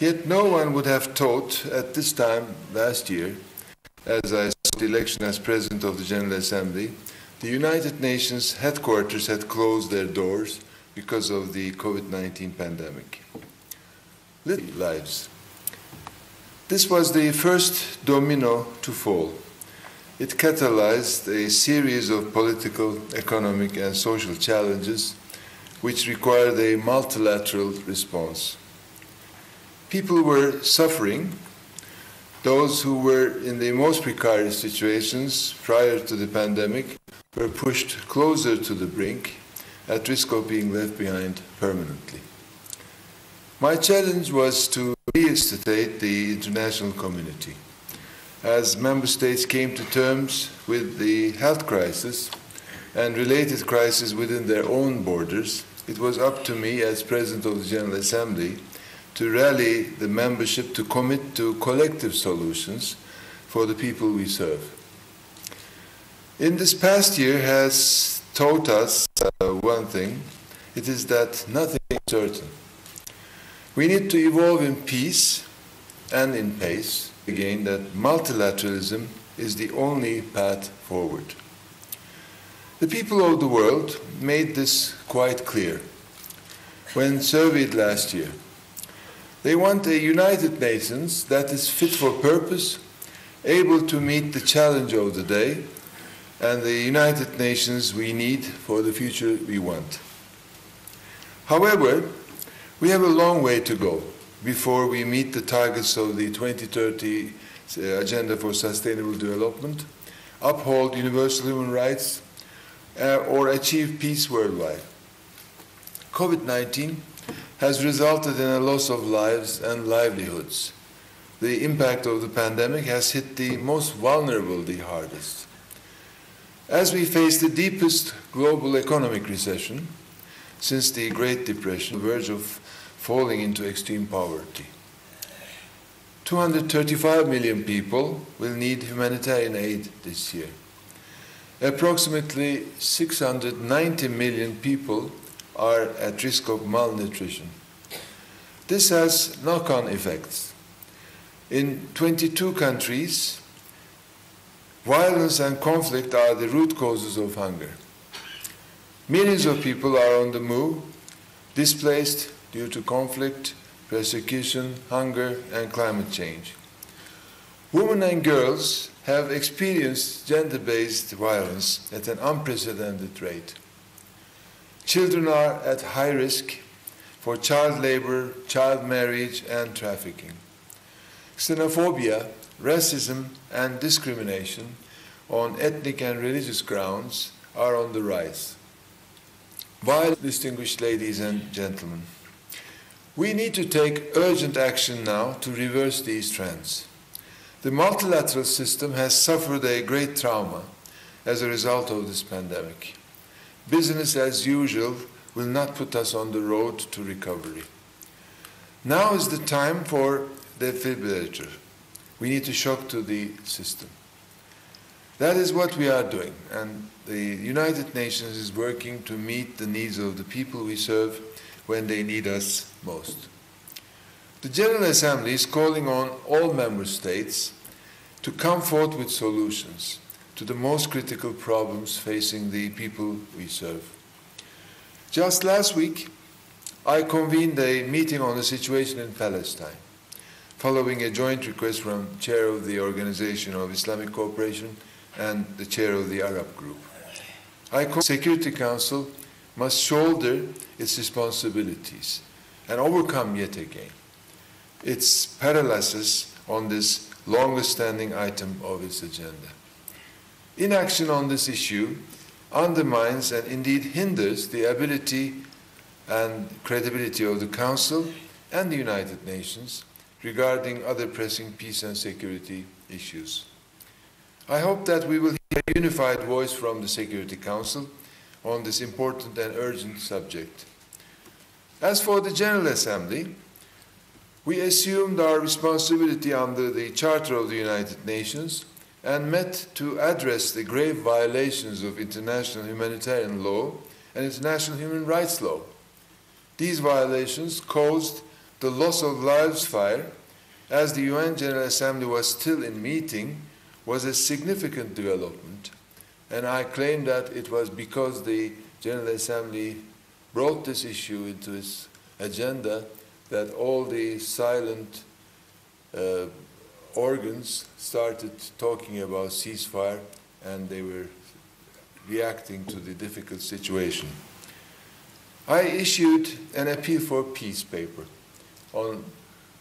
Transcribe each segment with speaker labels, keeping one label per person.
Speaker 1: Yet no one would have thought at this time last year, as I sought the election as President of the General Assembly, the United Nations headquarters had closed their doors because of the COVID-19 pandemic. Little lives. This was the first domino to fall. It catalyzed a series of political, economic, and social challenges which required a multilateral response. People were suffering. Those who were in the most precarious situations prior to the pandemic were pushed closer to the brink, at risk of being left behind permanently. My challenge was to reinstate the international community. As member states came to terms with the health crisis and related crises within their own borders, it was up to me as President of the General Assembly to rally the membership to commit to collective solutions for the people we serve. In this past year has taught us one thing, it is that nothing is certain. We need to evolve in peace and in pace, again, that multilateralism is the only path forward. The people of the world made this quite clear when surveyed last year. They want a United Nations that is fit for purpose, able to meet the challenge of the day, and the United Nations we need for the future we want. However, we have a long way to go before we meet the targets of the 2030 Agenda for Sustainable Development, uphold universal human rights, or achieve peace worldwide. COVID-19 has resulted in a loss of lives and livelihoods. The impact of the pandemic has hit the most vulnerable the hardest. As we face the deepest global economic recession since the Great Depression, on the verge of falling into extreme poverty. 235 million people will need humanitarian aid this year. Approximately 690 million people are at risk of malnutrition. This has knock-on effects. In 22 countries, violence and conflict are the root causes of hunger. Millions of people are on the move, displaced due to conflict, persecution, hunger, and climate change. Women and girls have experienced gender-based violence at an unprecedented rate. Children are at high risk for child labor, child marriage, and trafficking. Xenophobia, racism, and discrimination on ethnic and religious grounds are on the rise. While, distinguished ladies and gentlemen, we need to take urgent action now to reverse these trends. The multilateral system has suffered a great trauma as a result of this pandemic. Business as usual will not put us on the road to recovery. Now is the time for defibrillator. We need to shock to the system. That is what we are doing, and the United Nations is working to meet the needs of the people we serve when they need us most. The General Assembly is calling on all member states to come forth with solutions to the most critical problems facing the people we serve. Just last week, I convened a meeting on the situation in Palestine, following a joint request from the Chair of the Organization of Islamic Cooperation and the Chair of the Arab Group. I call the Security Council must shoulder its responsibilities and overcome yet again its paralysis on this longest-standing item of its agenda. Inaction on this issue undermines and indeed hinders the ability and credibility of the Council and the United Nations regarding other pressing peace and security issues. I hope that we will hear a unified voice from the Security Council on this important and urgent subject. As for the General Assembly, we assumed our responsibility under the Charter of the United Nations and met to address the grave violations of international humanitarian law and international human rights law. These violations caused the loss of lives fire, as the UN General Assembly was still in meeting, was a significant development, and I claim that it was because the General Assembly brought this issue into its agenda that all the silent organs started talking about ceasefire, and they were reacting to the difficult situation. I issued an appeal for peace paper on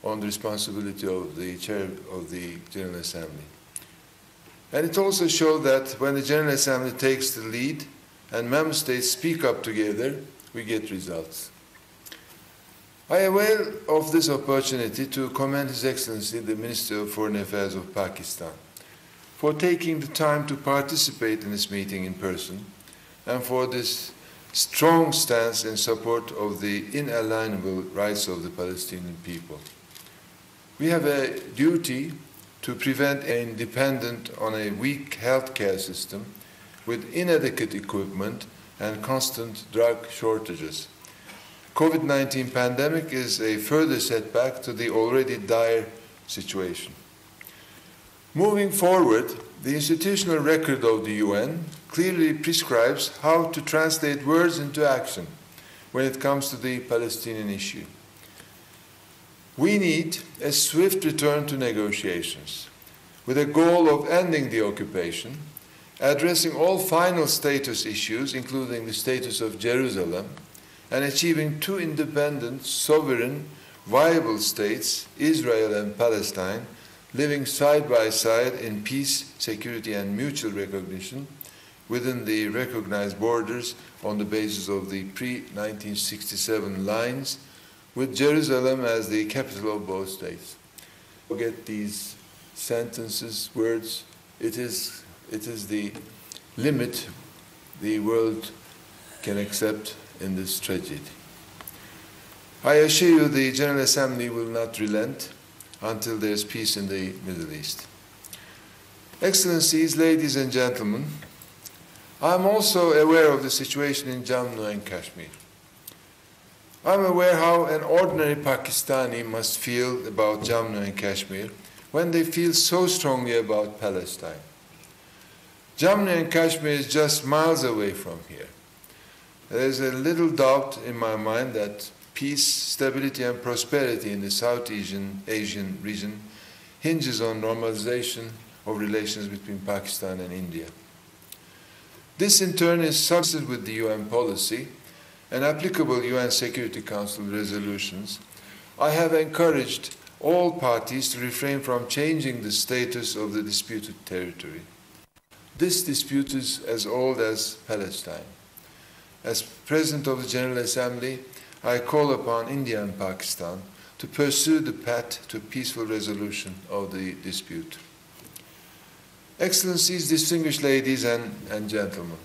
Speaker 1: the responsibility of the chair of the General Assembly. And it also showed that when the General Assembly takes the lead and member states speak up together, we get results. I avail of this opportunity to commend His Excellency the Minister of Foreign Affairs of Pakistan for taking the time to participate in this meeting in person and for this strong stance in support of the inalienable rights of the Palestinian people. We have a duty to prevent being dependent on a weak healthcare system with inadequate equipment and constant drug shortages. COVID-19 pandemic is a further setback to the already dire situation. Moving forward, the institutional record of the UN clearly prescribes how to translate words into action when it comes to the Palestinian issue. We need a swift return to negotiations with a goal of ending the occupation, addressing all final status issues, including the status of Jerusalem, and achieving two independent, sovereign, viable states, Israel and Palestine, living side by side in peace, security, and mutual recognition within the recognized borders on the basis of the pre-1967 lines, with Jerusalem as the capital of both states. Forget these sentences, words. It is the limit the world can accept in this tragedy. I assure you the General Assembly will not relent until there is peace in the Middle East. Excellencies, ladies and gentlemen, I am also aware of the situation in Jammu and Kashmir. I am aware how an ordinary Pakistani must feel about Jammu and Kashmir when they feel so strongly about Palestine. Jammu and Kashmir is just miles away from here. There is a little doubt in my mind that peace, stability, and prosperity in the South Asian region hinges on normalization of relations between Pakistan and India. This, in turn, is subsidized with the UN policy and applicable UN Security Council resolutions. I have encouraged all parties to refrain from changing the status of the disputed territory. This dispute is as old as Palestine. As President of the General Assembly, I call upon India and Pakistan to pursue the path to peaceful resolution of the dispute. Excellencies, distinguished ladies and gentlemen,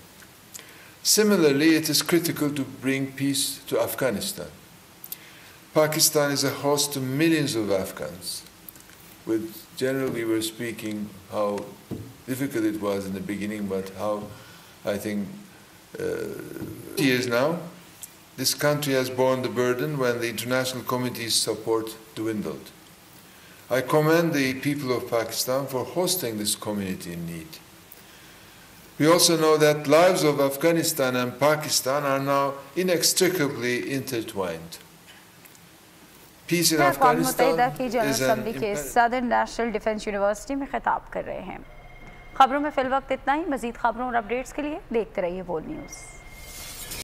Speaker 1: similarly, it is critical to bring peace to Afghanistan. Pakistan is a host to millions of Afghans. With General, we were speaking how difficult it was in the beginning, but how, I think, years now, this country has borne the burden when the international community's support dwindled. I commend the people of Pakistan for hosting this community in need. We also know that lives of Afghanistan and Pakistan are now inextricably intertwined. Peace in Afghanistan is an
Speaker 2: Southern National Defense University में खिताब कर रहे हैं। खबरों में fill वक्त इतना ही। मज़ीद खबरों और अपडेट्स के लिए देखते रहिए बोल न्यूज़।